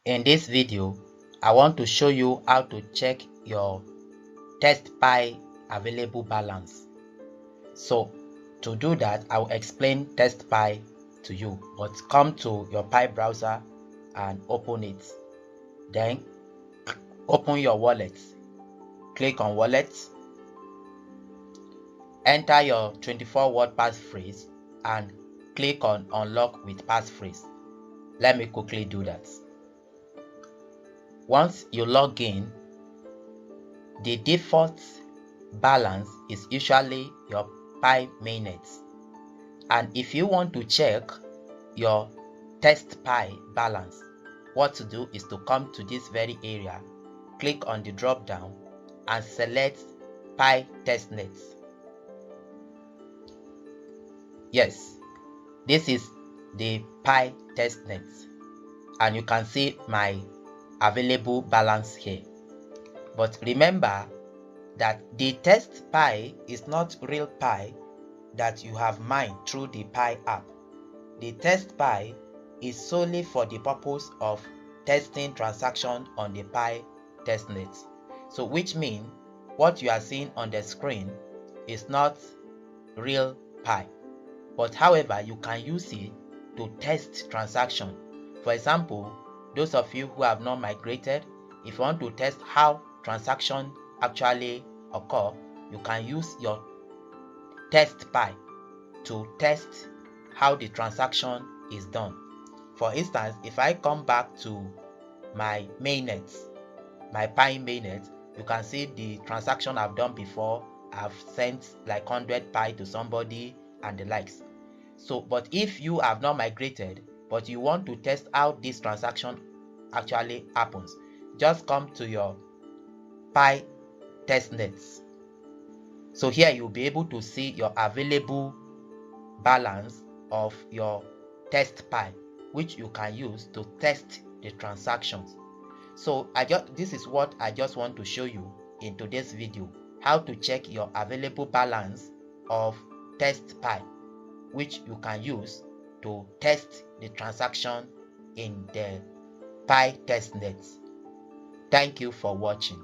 In this video, I want to show you how to check your test Pi available balance. So to do that, I will explain test Pi to you, but come to your Pi browser and open it. Then open your wallet. Click on wallet. Enter your 24-word passphrase and click on unlock with passphrase. Let me quickly do that. Once you log in, the default balance is usually your Pi mainnet. And if you want to check your test Pi balance, what to do is to come to this very area, click on the drop down and select Pi testnet. Yes, this is the Pi testnet, and you can see my available balance here. But remember that the test Pi is not real Pi that you have mined through the Pi app. The test Pi is solely for the purpose of testing transaction on the Pi testnet. So which means what you are seeing on the screen is not real Pi. But however, you can use it to test transaction. For example, those of you who have not migrated, if you want to test how transaction actually occur, you can use your test Pi to test how the transaction is done. For instance, if I come back to my mainnet, my Pi mainnet, you can see the transaction I've done before. I've sent like 100 Pi to somebody and the likes. So, but if you have not migrated, but you want to test how this transaction actually happens, just come to your Pi testnets. So here you'll be able to see your available balance of your test Pi, which you can use to test the transactions. So this is what I just want to show you in today's video, how to check your available balance of test Pi, which you can use to test the transaction in the Pi testnet. Thank you for watching.